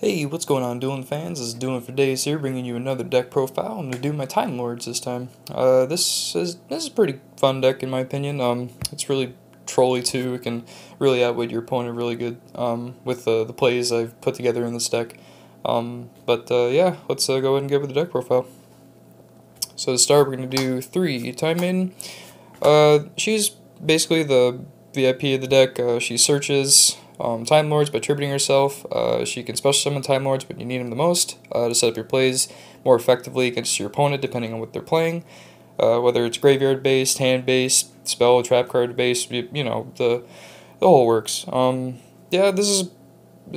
Hey, what's going on, Dueling fans? This is Dueling for Days here, bringing you another deck profile. I'm gonna do my Time Lords this time. This is a pretty fun deck in my opinion. It's really trolly too. It can really outwit your opponent really good. With the plays I've put together in this deck. Yeah, let's go ahead and get with the deck profile. So to start, we're gonna do 3 Time Maiden. She's basically the VIP of the deck. She searches Time Lords by tributing herself. She can special summon Time Lords when you need them the most to set up your plays more effectively against your opponent, depending on what they're playing. Whether it's graveyard based, hand based, spell, trap card based, you know, the whole works. Yeah,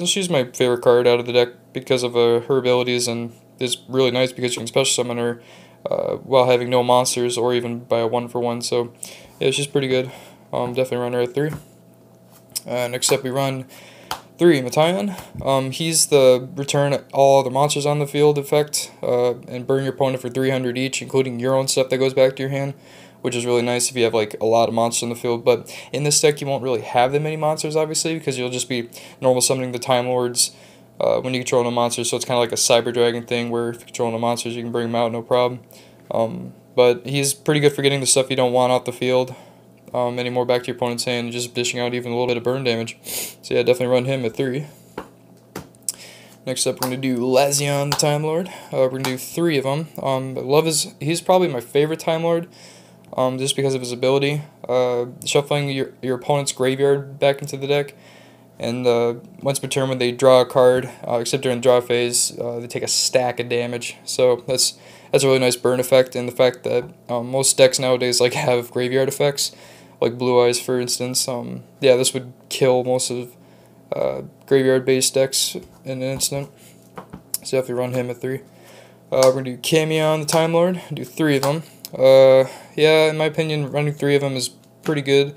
she's my favorite card out of the deck because of her abilities, and it's really nice because you can special summon her while having no monsters or even by a 1-for-1. So yeah, she's pretty good. Definitely run her at 3. Next up we run 3 Metaion. He's the return all other monsters on the field effect and burn your opponent for 300 each, including your own stuff that goes back to your hand, which is really nice if you have like a lot of monsters on the field. But in this deck you won't really have that many monsters, obviously, because you'll just be normal summoning the Time Lords when you control no monsters. So it's kind of like a Cyber Dragon thing where if you control no monsters you can bring them out no problem. But he's pretty good for getting the stuff you don't want off the field anymore back to your opponent's hand, and just dishing out even a little bit of burn damage. So yeah, definitely run him at 3. Next up, we're going to do Lazion, the Time Lord. We're going to do 3 of them. He's probably my favorite Time Lord, just because of his ability. Shuffling your opponent's graveyard back into the deck, and once per turn when they draw a card, except during the draw phase, they take a stack of damage. So that's a really nice burn effect, and the fact that most decks nowadays like have graveyard effects, like Blue Eyes, for instance. Yeah, this would kill most of graveyard-based decks in an instant. So if you run him at 3. We're going to do Kamion, the Time Lord. Do 3 of them. Yeah, in my opinion, running 3 of them is pretty good.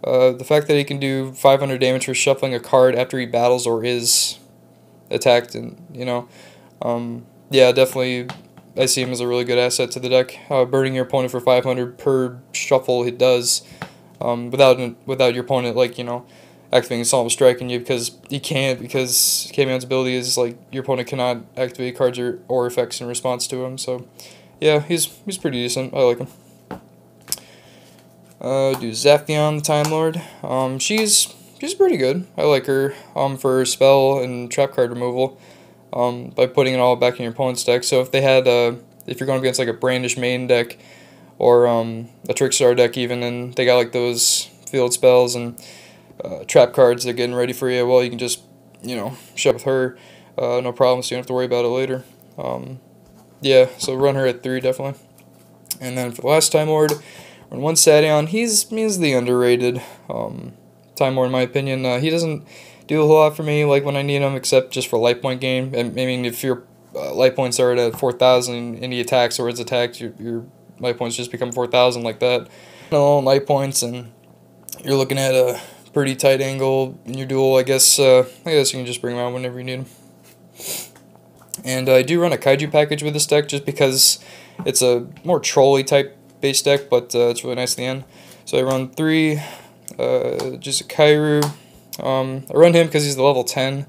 The fact that he can do 500 damage for shuffling a card after he battles or is attacked, and yeah, definitely I see him as a really good asset to the deck. Burning your opponent for 500 per shuffle it does, without your opponent, like, activating Solemn Strike on you, because he can't, because Kamion's ability is like your opponent cannot activate cards or effects in response to him. So yeah, he's pretty decent. I like him. Do Zaphion, the Time Lord. She's pretty good. I like her for her spell and trap card removal, by putting it all back in your opponent's deck. So if they had if you're going against like a Brandish Maiden deck or a Trickstar deck even, and they got like those field spells and trap cards that are getting ready for you, well, you can just shove with her, no problem, so you don't have to worry about it later. Yeah, so run her at 3 definitely. And then for the last Time Lord, run 1 Sadion. He's the underrated Time Lord in my opinion. He doesn't do a whole lot for me like when I need him, except just for life point gain. And I mean, if your life points are at 4,000 and he attacks or is attacked, your life points just become 4,000 like that. Life points, and you're looking at a pretty tight angle in your duel. I guess you can just bring him out whenever you need him. And I do run a Kaiju package with this deck just because it's a more trolley type base deck, but it's really nice at the end. So I run 3 Jizukiru. I run him because he's the level 10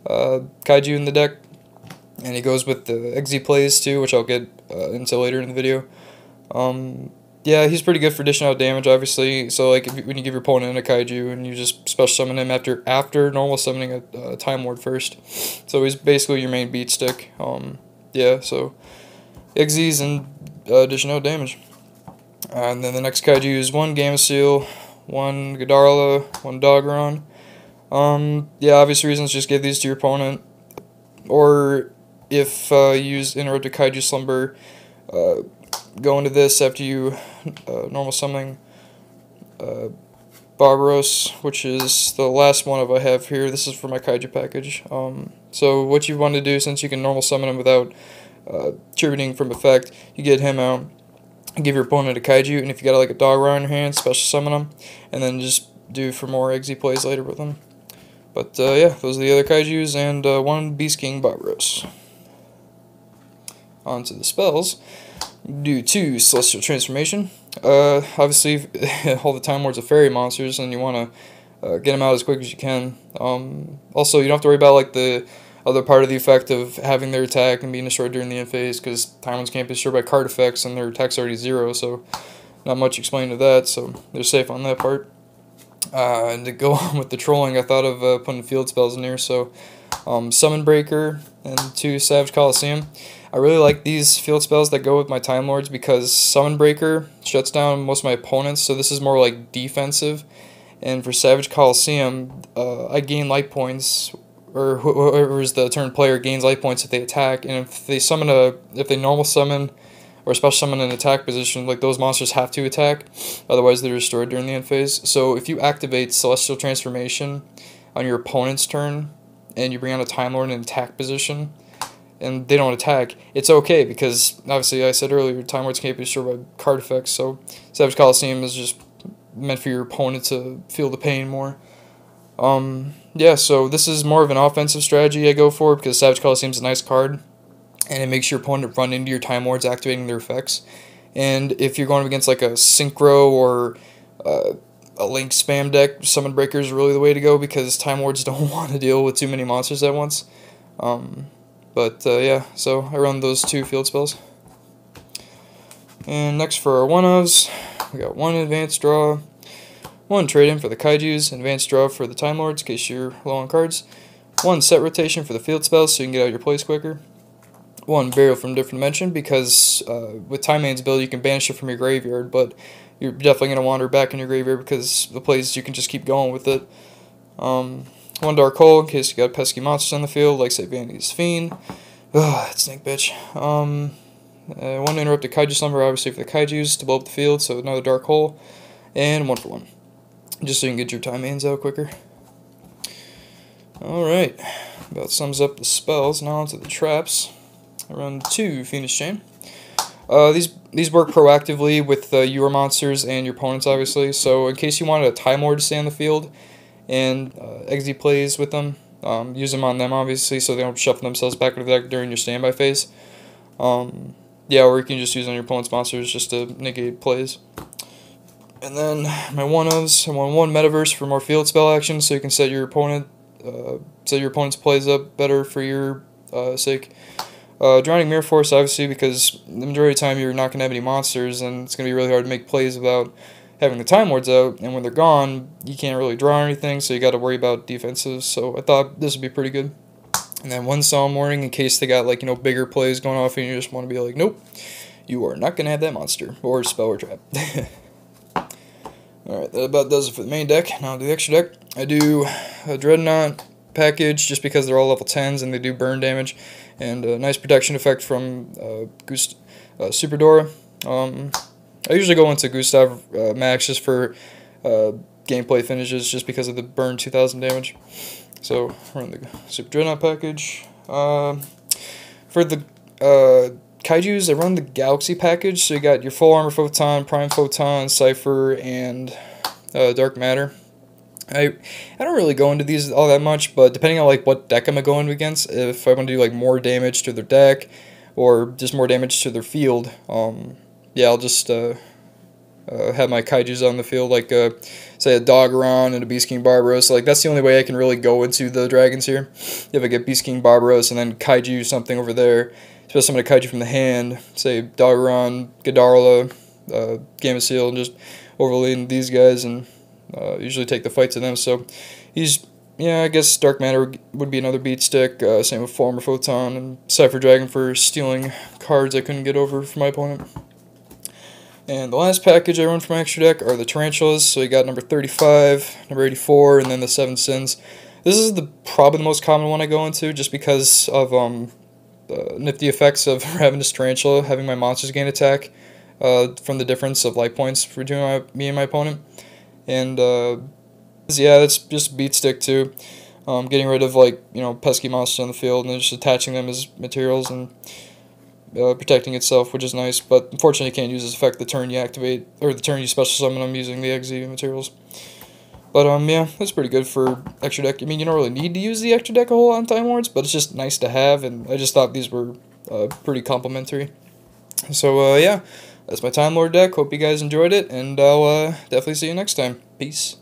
Kaiju in the deck, and he goes with the Exi plays too, which I'll get into later in the video. Yeah, he's pretty good for dishing out damage, obviously. So like when you give your opponent a Kaiju and you just special summon him after normal summoning a Time Lord first, so he's basically your main beat stick. Yeah, so Exis and dishing out damage. And then the next Kaiju is 1 Gameciel, 1 Gadarla, 1 Dogoran. Yeah, obvious reasons, just give these to your opponent. Or if you use interrupted Kaiju Slumber, go into this after you normal summoning Barbaros, which is the last one I have here. This is for my Kaiju package. So what you want to do, since you can normal summon him without tributing from effect, you get him out, give your opponent a Kaiju, and if you got like a Dora in your hand, special summon him, and then just do for more Exi plays later with him. But yeah, those are the other Kaijus, and 1 Beast King Barbaros. On to the spells. Do 2 Celestial Transformation. Obviously, all the Time Lords are fairy monsters, and you want to get them out as quick as you can. Also, you don't have to worry about like a other part of the effect of having their attack and being destroyed during the end phase, because Time Lords can't be destroyed by card effects and their attack's already 0, so not much explained to that, so they're safe on that part. And to go on with the trolling, I thought of putting field spells in here, so Summon Breaker and 2 Savage Colosseum. I really like these field spells that go with my Time Lords because Summon Breaker shuts down most of my opponents, so this is more like defensive. And for Savage Colosseum, I gain life points, or whoever's the turn player gains life points if they attack. And if they normal summon or special summon an attack position, like those monsters have to attack, otherwise they're destroyed during the end phase. So if you activate Celestial Transformation on your opponent's turn, and you bring on a Time Lord in an attack position, and they don't attack, it's okay, because obviously I said earlier, Time Lords can't be destroyed by card effects, so Savage Colosseum is just meant for your opponent to feel the pain more. Yeah, so this is more of an offensive strategy I go for, because Savage Colosseum is a nice card, and it makes your opponent run into your Time Lords activating their effects. And if you're going against like a Synchro or a Link spam deck, Summon Breaker is really the way to go, because Time Lords don't want to deal with too many monsters at once. Yeah, so I run those 2 field spells. And next for our 1-ofs, we got 1 advanced draw, 1 trade-in for the Kaijus, advanced draw for the Time Lords in case you're low on cards, 1 set rotation for the field spells so you can get out your plays quicker, 1 burial from different dimension, because with Time Man's ability you can banish it from your graveyard, but you're definitely going to wander back in your graveyard because the plays you can just keep going with it. 1 Dark Hole in case you got pesky monsters on the field, like say Vandy's Fiend. Ugh, that snake bitch. 1 interrupted Kaiju Slumber, obviously for the Kaijus to blow up the field, so another Dark Hole. And 1 for 1. Just so you can get your Time Mains out quicker. Alright, about sums up the spells. Now onto the traps. I run 2 Fiendish Chain. These work proactively with your monsters and your opponents, obviously. So in case you wanted a Time Lord to stay on the field and exit plays with them, use them on them, obviously, so they don't shuffle themselves back into the deck during your standby phase. Yeah, or you can just use it on your opponent's monsters just to negate plays. And then my 1-ofs, I want 1 Metaverse for more field spell action, so you can set your opponent's plays up better for your sake. Drowning Mirror Force, obviously, because the majority of the time you're not going to have any monsters, and it's going to be really hard to make plays without having the Time Lords out, and when they're gone, you can't really draw anything, so you got to worry about defenses, so I thought this would be pretty good. And then 1 Solemn Warning in case they got, like, you know, bigger plays going off, and you just want to be like, nope, you are not going to have that monster, or spell or trap. Alright, that about does it for the main deck. Now I'll do the extra deck. I do a Dreadnought package just because they're all level 10s and they do burn damage, and a nice protection effect from Super Dora. I usually go into Gustav max just for gameplay finishes just because of the burn 2000 damage. So run the Superdreadnought package. For the Kaijus, I run the Galaxy package, so you got your full armor Photon, Prime Photon, Cipher, and Dark Matter. I don't really go into these all that much, but depending on like what deck I'm going against, if I want to do like more damage to their deck or just more damage to their field, yeah, I'll just have my Kaijus on the field, like say a Dogoran and a Beast King Barbaros. Like that's the only way I can really go into the dragons here. If I get Beast King Barbaros and then Kaiju something over there, especially some of the Kaiju from the hand, say Dogoran, Gadarla, Gameciel, and just overlaying these guys and usually take the fight to them. So he's, yeah, I guess Dark Matter would be another beat stick. Same with Full Armor Photon and Cipher Dragon for stealing cards I couldn't get over for my opponent. And the last package I run for my extra deck are the Tarantulas. So you got number 35, number 84, and then the 7 Sins. This is probably the most common one I go into just because of nifty effects of Ravenous Tarantula, having my monsters gain attack from the difference of life points between me and my opponent. And yeah, that's just beat stick too. Getting rid of like, you know, pesky monsters on the field and then just attaching them as materials and protecting itself, which is nice. But unfortunately, you can't use this effect the turn you activate or the turn you special summon them using the XZ materials. But yeah, that's pretty good for extra deck. I mean, you don't really need to use the extra deck a whole lot on Time Lords, but it's just nice to have, and I just thought these were pretty complimentary. So yeah, that's my Time Lord deck. Hope you guys enjoyed it, and I'll definitely see you next time. Peace.